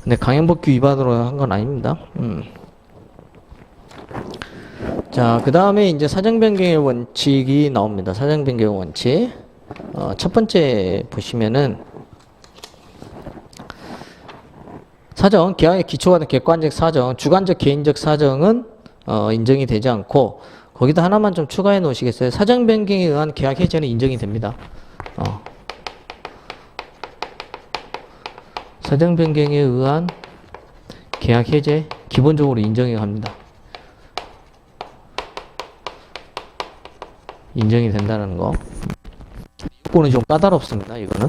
S1: 근데 강행법규 위반으로 한 건 아닙니다. 자, 그 다음에 이제 사정변경의 원칙이 나옵니다. 사정변경의 원칙. 첫 번째 보시면은 사정, 계약의 기초가 된 객관적 사정, 주관적 개인적 사정은 인정이 되지 않고, 거기다 하나만 좀 추가해 놓으시겠어요? 사정 변경에 의한 계약 해제는 인정이 됩니다. 사정 변경에 의한 계약 해제 기본적으로 인정이 갑니다. 인정이 된다는 거. 이거는 좀 까다롭습니다. 이거는.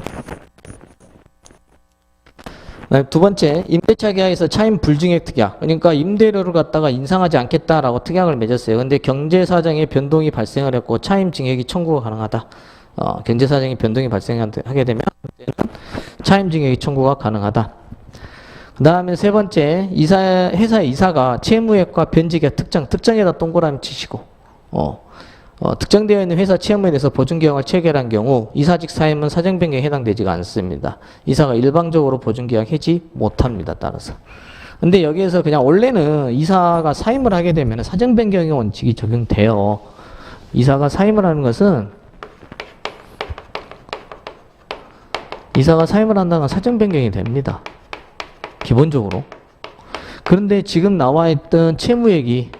S1: 두 번째, 임대차 계약에서 차임 불증액 특약. 그러니까 임대료를 갖다가 인상하지 않겠다라고 특약을 맺었어요. 근데 경제사정에 변동이 발생을 했고 차임 증액이 청구가 가능하다. 경제사정에 변동이 발생하게 되면 차임 증액이 청구가 가능하다. 그 다음에 세 번째, 회사의 이사가 채무액과 변직액 특정에다 동그라미 치시고, 특정되어 있는 회사 채무에 대해서 보증계약을 체결한 경우 이사직 사임은 사정변경에 해당되지가 않습니다. 이사가 일방적으로 보증계약 해지 못합니다. 따라서. 근데 여기에서 그냥 원래는 이사가 사임을 하게 되면 사정변경의 원칙이 적용돼요. 이사가 사임을 하는 것은 이사가 사임을 한다는 건 사정변경이 됩니다. 기본적으로. 그런데 지금 나와 있던 채무액이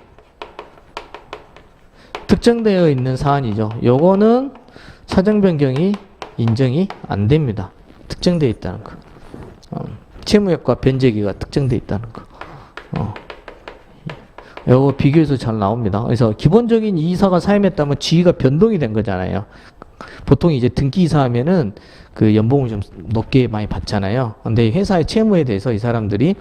S1: 특정되어 있는 사안이죠. 요거는 사정 변경이 인정이 안 됩니다. 특정되어 있다는 거. 채무액과 변제기가 특정되어 있다는 거. 요거 비교해서 잘 나옵니다. 그래서 기본적인 이사가 사임했다면 지위가 변동이 된 거잖아요. 보통 이제 등기 이사하면은 그 연봉을 좀 높게 많이 받잖아요. 근데 회사의 채무에 대해서 이 사람들이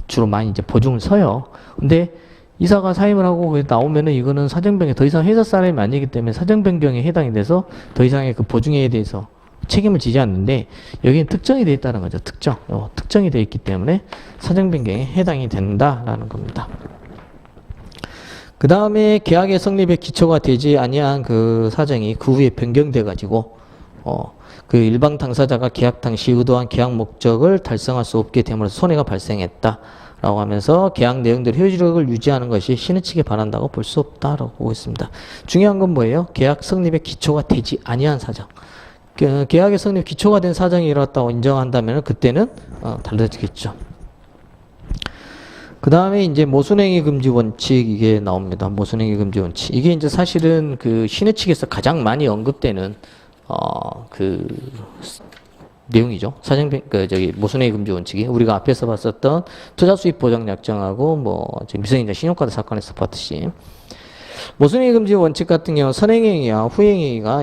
S1: 주로 많이 이제 보증을 서요. 근데 이사가 사임을 하고 나오면은 이거는 사정변경, 더 이상 회사 사람이 아니기 때문에 사정변경에 해당이 돼서 더 이상의 그 보증에 대해서 책임을 지지 않는데, 여기는 특정이 되어 있다는 거죠. 특정이 되어 있기 때문에 사정변경에 해당이 된다라는 겁니다. 그 다음에 계약의 성립에 기초가 되지 아니한 그 사정이 그 후에 변경돼 가지고 그 일방 당사자가 계약 당시 의도한 계약 목적을 달성할 수 없게 됨으로써 손해가 발생했다 라고 하면서 계약 내용대로 효력을 유지하는 것이 신의칙에 반한다고 볼 수 없다라고 보고 있습니다. 중요한 건 뭐예요? 계약 성립의 기초가 되지 아니한 사정. 계약의 성립 기초가 된 사정이 일어났다고 인정한다면 그때는 달라지겠죠. 그 다음에 이제 모순행위 금지 원칙 이게 나옵니다. 모순행위 금지 원칙. 이게 이제 사실은 그 신의칙에서 가장 많이 언급되는 그 내용이죠. 모순행위 금지 원칙이 우리가 앞에서 봤었던 투자 수익 보장 약정하고 미성년자 신용카드 사건에서 봤듯이 모순행위 금지 원칙 같은 경우 선행행위와 후행행위가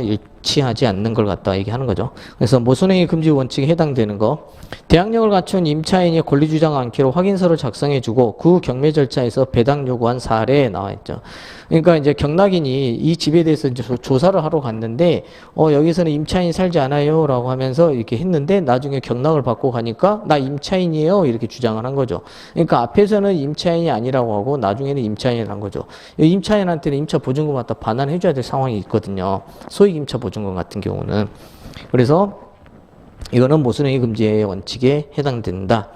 S1: 일치하지 않는 걸 갖다 얘기하는 거죠. 그래서 모순행위 금지 원칙에 해당되는 거, 대항력을 갖춘 임차인이 권리 주장 않기로 확인서를 작성해주고 그 경매 절차에서 배당 요구한 사례에 나와 있죠. 그러니까 이제 경락인이 이 집에 대해서 이제 조사를 하러 갔는데 여기서는 임차인이 살지 않아요라고 하면서 이렇게 했는데 나중에 경락을 받고 가니까 나 임차인이에요 이렇게 주장을 한 거죠. 그러니까 앞에서는 임차인이 아니라고 하고 나중에는 임차인이라는 거죠. 임차인한테는 임차 보증금 갖다 반환해줘야 될 상황이 있거든요. 소액 임차 보증금 같은 경우는. 그래서 이거는 모순행위 금지의 원칙에 해당된다.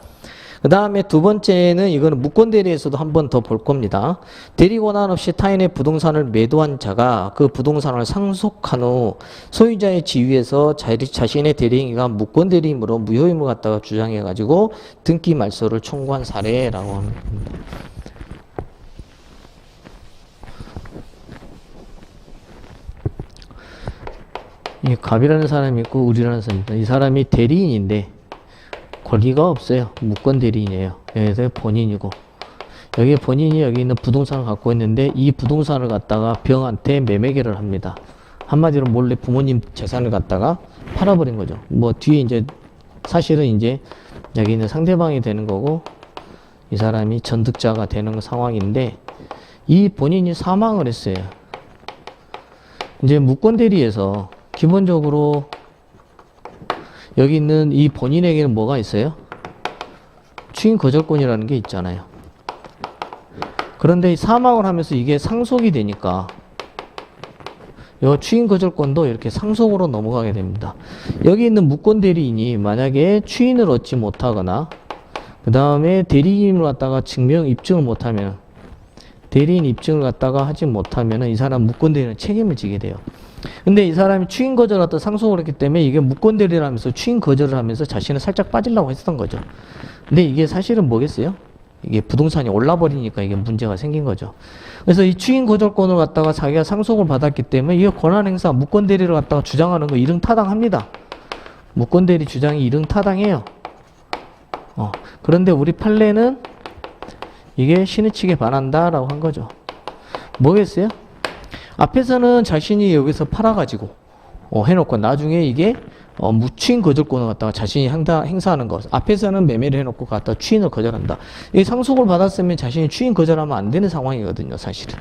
S1: 그 다음에 두 번째는 이거는 무권대리에서도 한 번 더 볼 겁니다. 대리 권한 없이 타인의 부동산을 매도한 자가 그 부동산을 상속한 후 소유자의 지위에서 자신의 대리행위가 무권대리이므로 무효임을 갖다가 주장해가지고 등기 말소를 청구한 사례라고 하는 겁니다. 이 갑이라는 사람이 있고 을이라는 사람이 있다. 이 사람이 대리인인데 권리가 없어요. 무권 대리인이에요. 그래서 본인이고 여기 본인이 여기 있는 부동산을 갖고 있는데 이 부동산을 갖다가 병한테 매매계를 합니다. 한마디로 몰래 부모님 재산을 갖다가 팔아버린 거죠. 뭐 뒤에 이제 사실은 이제 여기 있는 상대방이 되는 거고 이 사람이 전득자가 되는 상황인데 이 본인이 사망을 했어요. 이제 무권 대리에서 기본적으로 여기 있는 이 본인에게는 뭐가 있어요? 추인 거절권이라는 게 있잖아요. 그런데 사망을 하면서 이게 상속이 되니까 이 추인 거절권도 이렇게 상속으로 넘어가게 됩니다. 여기 있는 무권 대리인이 만약에 추인을 얻지 못하거나 그 다음에 대리인을 갖다가 증명 입증을 못하면 대리인 입증을 갖다가 하지 못하면 이 사람 무권 대리인은 책임을 지게 돼요. 근데 이 사람이 추인 거절을 갖다 상속을 했기 때문에 이게 무권 대리를 하면서 추인 거절을 하면서 자신을 살짝 빠지려고 했었던 거죠. 근데 이게 사실은 뭐겠어요? 이게 부동산이 올라버리니까 이게 문제가 생긴 거죠. 그래서 이 추인 거절권을 갖다가 자기가 상속을 받았기 때문에 이게 권한 행사, 무권 대리를 갖다가 주장하는 거 이릉타당합니다. 무권 대리 주장이 이릉타당해요. 그런데 우리 판례는 이게 신의 측에 반한다라고 한 거죠. 뭐겠어요? 앞에서는 자신이 여기서 팔아가지고 해놓고 나중에 이게 무추인 거절권을 갖다가 자신이 행사하는 것. 앞에서는 매매를 해놓고 갖다 추인을 거절한다. 이 상속을 받았으면 자신이 추인 거절하면 안 되는 상황이거든요, 사실은.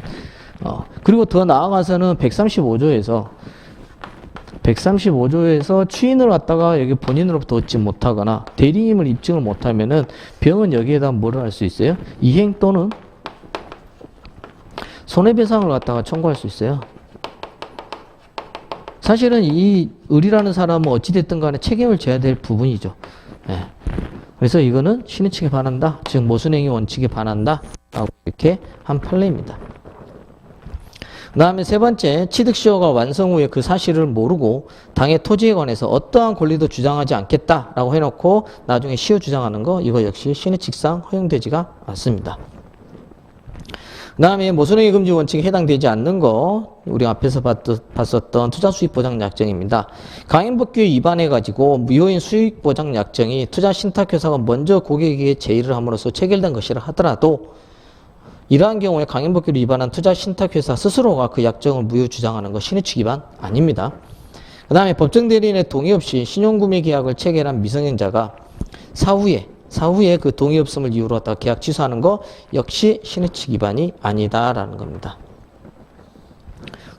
S1: 그리고 더 나아가서는 135조에서 추인을 갖다가 여기 본인으로부터 얻지 못하거나 대리인을 입증을 못하면은 병은 여기에다 뭐를 할 수 있어요? 이행 또는 손해배상을 갖다가 청구할 수 있어요. 사실은 이 을이라는 사람은 어찌됐든 간에 책임을 져야 될 부분이죠. 예. 그래서 이거는 신의 측에 반한다. 즉 모순행위 원칙에 반한다. 라고 이렇게 한 판례입니다. 그 다음에 세 번째, 취득시효가 완성 후에 그 사실을 모르고 당의 토지에 관해서 어떠한 권리도 주장하지 않겠다라고 해놓고 나중에 시효 주장하는 거, 이거 역시 신의 측상 허용되지가 않습니다. 그 다음에 모순행위 금지 원칙에 해당되지 않는 거, 우리 앞에서 봤었던 투자수익보장약정입니다. 강행법규에 위반해가지고 무효인 수익보장약정이 투자신탁회사가 먼저 고객에게 제의를 함으로써 체결된 것이라 하더라도 이러한 경우에 강행법규를 위반한 투자신탁회사 스스로가 그 약정을 무효 주장하는 것 신의측 위반 아닙니다. 그 다음에 법정대리인의 동의 없이 신용구매계약을 체결한 미성년자가 사후에 그 동의 없음을 이유로 갖다가 계약 취소하는 거 역시 신의측 위반이 아니다라는 겁니다.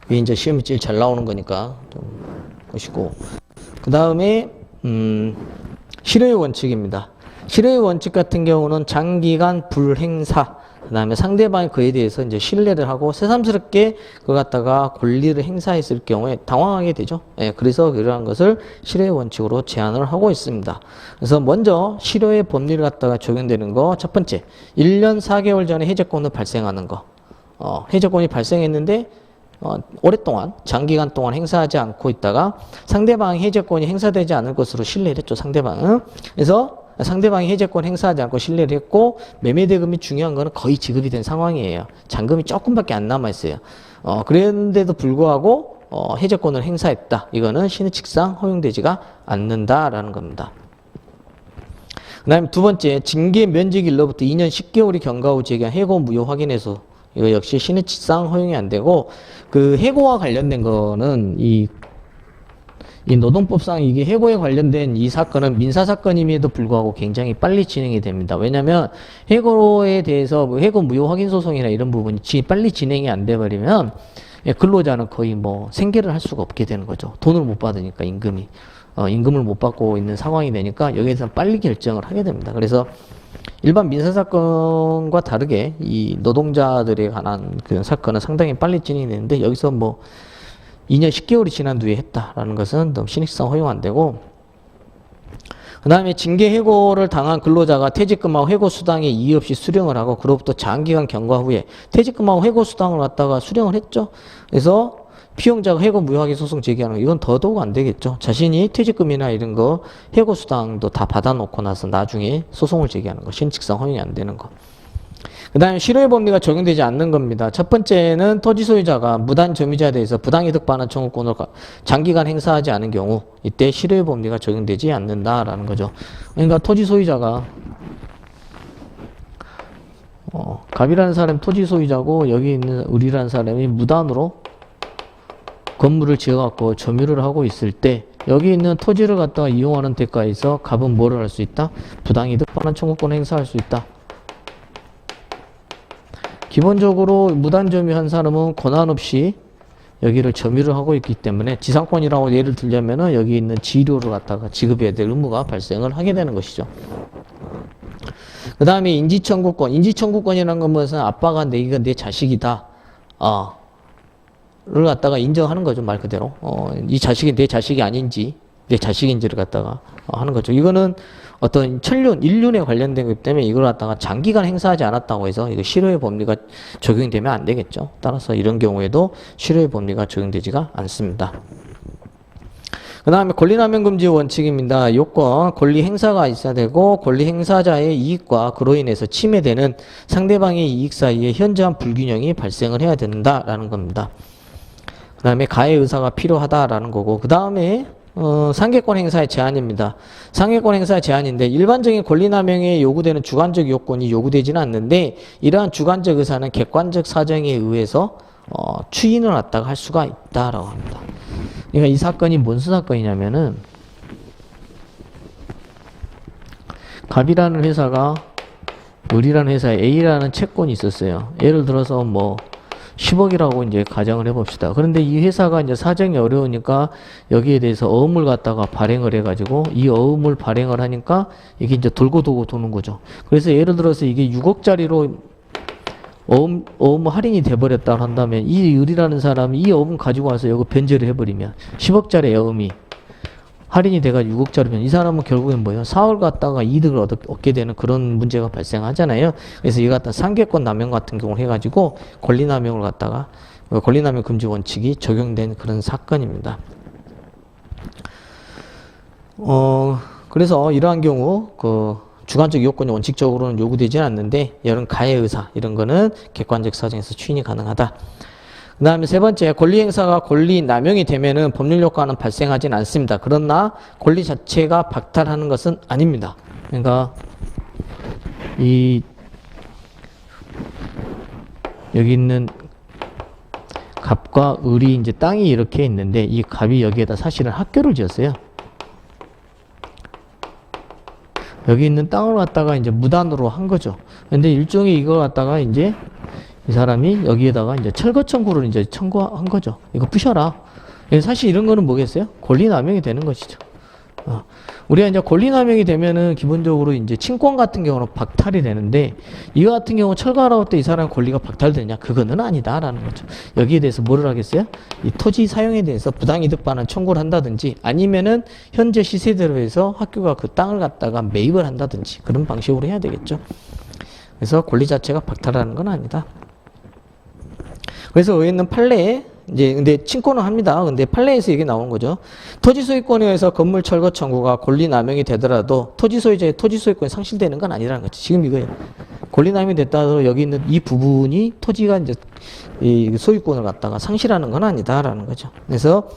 S1: 이게 이제 시험이 제일 잘 나오는 거니까 좀 보시고. 그 다음에 실효의 원칙입니다. 실효의 원칙 같은 경우는 장기간 불행사, 그 다음에 상대방이 그에 대해서 이제 신뢰를 하고 새삼스럽게 그걸 갖다가 권리를 행사했을 경우에 당황하게 되죠. 예, 그래서 그러한 것을 실효의 원칙으로 제한을 하고 있습니다. 그래서 먼저 실효의 법리를 갖다가 적용되는 거, 첫 번째, 1년 4개월 전에 해제권을 발생하는 거. 해제권이 발생했는데 오랫동안 장기간 동안 행사하지 않고 있다가 상대방의 해제권이 행사되지 않을 것으로 신뢰를 했죠. 상대방은. 그래서 상대방이 해제권 행사하지 않고 신뢰를 했고 매매대금이 중요한 거는 거의 지급이 된 상황이에요. 잔금이 조금밖에 안 남아있어요. 그랬는데도 불구하고 해제권을 행사했다. 이거는 신의칙상 허용되지가 않는다라는 겁니다. 그 다음에 두 번째, 징계 면제일로부터 2년 10개월이 경과 후 제기한 해고 무효 확인해서 이거 역시 신의칙상 허용이 안 되고 그 해고와 관련된 거는 이 이 노동법상 이게 해고에 관련된 이 사건은 민사사건임에도 불구하고 굉장히 빨리 진행이 됩니다. 왜냐하면 해고에 대해서 뭐 해고 무효 확인 소송이나 이런 부분이 빨리 진행이 안 돼버리면 근로자는 거의 뭐 생계를 할 수가 없게 되는 거죠. 돈을 못 받으니까 임금을 못 받고 있는 상황이 되니까 여기에서 빨리 결정을 하게 됩니다. 그래서 일반 민사사건과 다르게 이 노동자들에 관한 그 사건은 상당히 빨리 진행이 되는데 여기서 뭐 2년 10개월이 지난 뒤에 했다라는 것은 너무 신익성 허용 안 되고, 그 다음에 징계 해고를 당한 근로자가 퇴직금하고 해고수당에 이의 없이 수령을 하고 그로부터 장기간 경과 후에 퇴직금하고 해고수당을 갖다가 수령을 했죠. 그래서 피용자가 해고 무효하게 소송 제기하는 거, 이건 더더욱 안 되겠죠. 자신이 퇴직금이나 이런 거 해고수당도 다 받아놓고 나서 나중에 소송을 제기하는 거, 신칙성 허용이 안 되는 거. 그 다음에 실효의 법리가 적용되지 않는 겁니다. 첫 번째는 토지 소유자가 무단 점유자에 대해서 부당이득 반환 청구권을 장기간 행사하지 않은 경우 이때 실효의 법리가 적용되지 않는다라는 거죠. 그러니까 토지 소유자가 갑이라는 사람이 토지 소유자고 여기 있는 을이라는 사람이 무단으로 건물을 지어갖고 점유를 하고 있을 때 여기 있는 토지를 갖다가 이용하는 대가에서 갑은 뭐를 할 수 있다? 부당이득 반환 청구권을 행사할 수 있다. 기본적으로 무단 점유한 사람은 권한 없이 여기를 점유를 하고 있기 때문에 지상권이라고 예를 들자면은 여기 있는 지료를 갖다가 지급해야 될 의무가 발생을 하게 되는 것이죠. 그 다음에 인지청구권. 인지청구권이라는 건 무슨 아빠가 이거 내 자식이다. 를 갖다가 인정하는 거죠. 말 그대로. 이 자식이 내 자식이 아닌지, 내 자식인지를 갖다가 하는 거죠. 이거는 어떤 인륜에 관련된 거기 때문에 이걸 갖다가 장기간 행사하지 않았다고 해서 이거 실효의 법리가 적용되면 안 되겠죠. 따라서 이런 경우에도 실효의 법리가 적용되지가 않습니다. 그 다음에 권리남용금지 원칙입니다. 요건 권리 행사가 있어야 되고 권리 행사자의 이익과 그로 인해서 침해되는 상대방의 이익 사이에 현저한 불균형이 발생을 해야 된다라는 겁니다. 그 다음에 가해 의사가 필요하다라는 거고, 그 다음에 상계권 행사의 제한입니다. 상계권 행사의 제한인데 일반적인 권리남용에 요구되는 주관적 요건이 요구되지는 않는데 이러한 주관적 의사는 객관적 사정에 의해서 추인을 갖다가 할 수가 있다라고 합니다. 그러니까 이 사건이 뭔 사건이냐면은 갑이라는 회사가 을이라는 회사에 A라는 채권이 있었어요. 예를 들어서 뭐 10억이라고 이제 가정을 해봅시다. 그런데 이 회사가 이제 사정이 어려우니까 여기에 대해서 어음을 갖다가 발행을 해가지고 이 어음을 발행을 하니까 이게 이제 돌고 도는 거죠. 그래서 예를 들어서 이게 6억짜리로 어음 할인이 돼버렸다 한다면 이 을이라는 사람이 이 어음 가지고 와서 이거 변제를 해버리면 10억짜리 어음이 할인이 돼가지고 6억짜리면 이 사람은 결국엔 뭐예요? 사업을 갖다가 이득을 얻게 되는 그런 문제가 발생하잖아요. 그래서 이 갖다 상계권 남용 같은 경우를 해가지고 권리남용을 갖다가 권리남용 금지 원칙이 적용된 그런 사건입니다. 그래서 이러한 경우 주관적 요건이 원칙적으로는 요구되지 않는데 이런 가해 의사 이런 거는 객관적 사정에서 추인이 가능하다. 그 다음에 세 번째, 권리 행사가 권리 남용이 되면은 법률 효과는 발생하진 않습니다. 그러나 권리 자체가 박탈하는 것은 아닙니다. 그러니까 여기 있는 갑과 을이 이제 땅이 이렇게 있는데 이 갑이 여기에다 사실은 학교를 지었어요. 여기 있는 땅을 갖다가 이제 무단으로 한 거죠. 근데 일종의 이걸 갖다가 이제 이 사람이 여기에다가 이제 철거 청구를 이제 청구한 거죠. 이거 부셔라. 사실 이런 거는 뭐겠어요? 권리남용이 되는 것이죠. 우리가 이제 권리남용이 되면은 기본적으로 이제 친권 같은 경우는 박탈이 되는데 이거 같은 경우 철거하라고 할 때 이 사람 권리가 박탈되냐? 그거는 아니다라는 거죠. 여기에 대해서 뭐를 하겠어요? 이 토지 사용에 대해서 부당이득 반환 청구를 한다든지 아니면은 현재 시세대로 해서 학교가 그 땅을 갖다가 매입을 한다든지 그런 방식으로 해야 되겠죠. 그래서 권리 자체가 박탈하는 건 아니다. 그래서 여기 있는 판례에 이제 근데 친권은 합니다. 근데 판례에서 이게 나온 거죠. 토지 소유권에 의해서 건물 철거 청구가 권리 남용이 되더라도 토지 소유자의 토지 소유권이 상실되는 건 아니라는 거죠. 지금 이거예요. 권리 남용이 됐다 하더라도 여기 있는 이 부분이 토지가 이제 이 소유권을 갖다가 상실하는 건 아니다라는 거죠. 그래서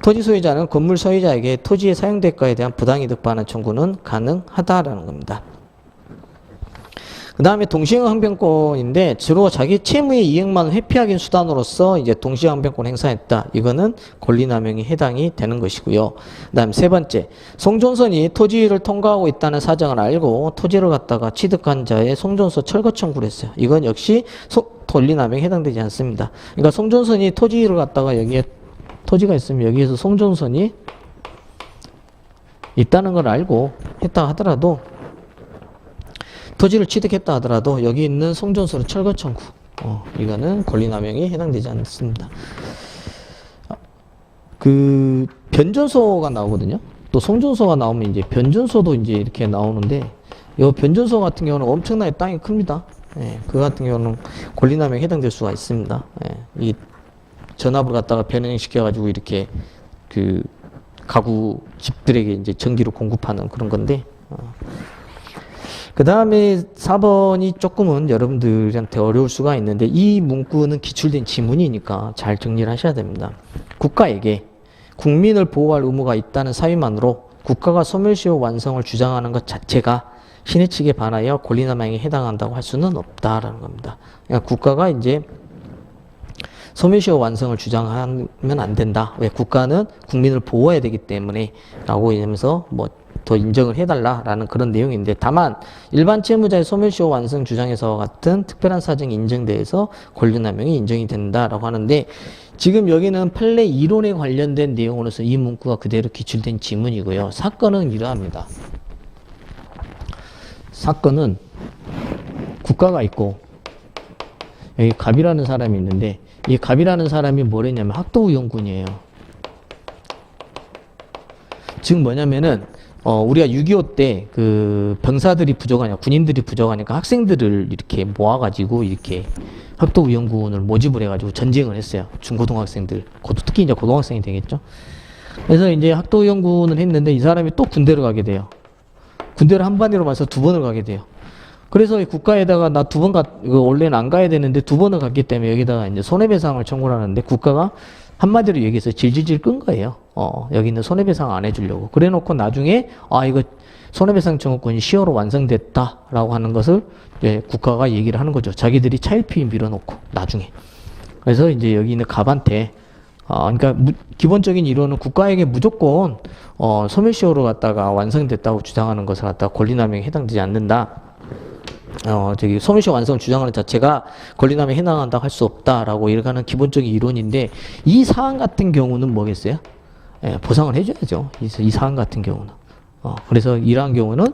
S1: 토지 소유자는 건물 소유자에게 토지의 사용 대가에 대한 부당이득 반환 청구는 가능하다라는 겁니다. 그 다음에 동시행항변권인데 주로 자기 채무의 이익만 회피하기 수단으로서 이제 동시행항변권 행사했다. 이거는 권리남용이 해당이 되는 것이고요. 그 다음 세 번째, 송전선이 토지를 통과하고 있다는 사정을 알고 토지를 갖다가 취득한 자의 송전소 철거 청구를 했어요. 이건 역시 권리남용에 해당되지 않습니다. 그러니까 송전선이 토지를 갖다가 여기에 토지가 있으면 여기에서 송전선이 있다는 걸 알고 했다 하더라도 토지를 취득했다 하더라도 여기 있는 송전소를 철거 청구 이거는 권리남용이 해당되지 않습니다. 그 변전소가 나오거든요. 또 송전소가 나오면 이제 변전소도 이제 이렇게 나오는데 이 변전소 같은 경우는 엄청나게 땅이 큽니다. 예, 그 같은 경우는 권리남용에 해당될 수가 있습니다. 예, 이 전압을 갖다가 변형시켜 가지고 이렇게 그 가구 집들에게 이제 전기를 공급하는 그런 건데. 그 다음에 4번이 조금은 여러분들한테 어려울 수가 있는데 이 문구는 기출된 지문이니까 잘 정리를 하셔야 됩니다. 국가에게 국민을 보호할 의무가 있다는 사유만으로 국가가 소멸시효 완성을 주장하는 것 자체가 신의 측에 반하여 권리남용에 해당한다고 할 수는 없다라는 겁니다. 그러니까 국가가 이제 소멸시효 완성을 주장하면 안 된다. 왜? 국가는 국민을 보호해야 되기 때문에 라고 하면서 뭐 더 인정을 해달라라는 그런 내용인데 다만 일반 채무자의 소멸시효 완성 주장에서 같은 특별한 사정이 인정돼서 권리남용이 인정이 된다라고 하는데 지금 여기는 판례 이론에 관련된 내용으로서 이 문구가 그대로 기출된 지문이고요. 사건은 이러합니다. 사건은 국가가 있고 여기 갑이라는 사람이 있는데 이 갑이라는 사람이 뭐랬냐면 학도의용군이에요. 즉 뭐냐면은 우리가 6.25 때 그 병사들이 부족하냐 군인들이 부족하니까 학생들을 이렇게 모아가지고 이렇게 학도의용군을 모집을 해가지고 전쟁을 했어요. 중고등학생들 특히 이제 고등학생이 되겠죠. 그래서 이제 학도의용군을 했는데 이 사람이 또 군대를 가게 돼요. 군대를 한반도로 와서 2번을 가게 돼요. 그래서 국가에다가 나 2번 원래는 안 가야 되는데 2번을 갔기 때문에 여기다가 이제 손해배상을 청구를 하는데 국가가 한마디로 얘기해서 질질질 끈 거예요. 여기는 손해배상 안 해주려고. 그래 놓고 나중에, 이거 손해배상 청구권이 시효로 완성됐다라고 하는 것을 이제 국가가 얘기를 하는 거죠. 자기들이 차일피일 밀어놓고, 나중에. 그래서 이제 여기 있는 갑한테, 그러니까 기본적인 이론은 국가에게 무조건, 소멸시효로 갖다가 완성됐다고 주장하는 것을 갖다가 권리남용에 해당되지 않는다. 소멸시효 완성을 주장하는 자체가 권리남용에 해당한다고 할 수 없다라고 이렇게 하는 기본적인 이론인데 이 사안 같은 경우는 뭐겠어요? 보상을 해줘야죠. 이 사안 같은 경우는. 그래서 이러한 경우는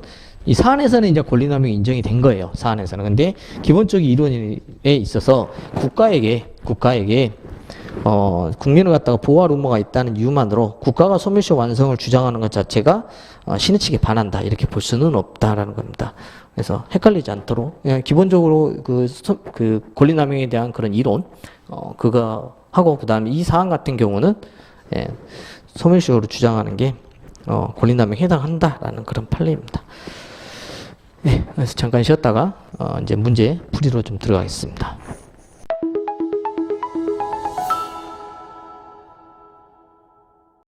S1: 이 사안에서는 이제 권리남용이 인정이 된 거예요. 사안에서는. 근데 기본적인 이론에 있어서 국가에게 국민을 갖다가 보호할 의무가 있다는 이유만으로 국가가 소멸시효 완성을 주장하는 것 자체가 신의 측에 반한다 이렇게 볼 수는 없다라는 겁니다. 그래서 헷갈리지 않도록 그냥 기본적으로 그 권리남용에 대한 그런 이론 그거 하고 그 다음에 이 사안 같은 경우는 소멸시효로 주장하는 게 권리남용에 해당한다라는 그런 판례입니다. 네, 그래서 잠깐 쉬었다가 이제 문제 풀이로 좀 들어가겠습니다.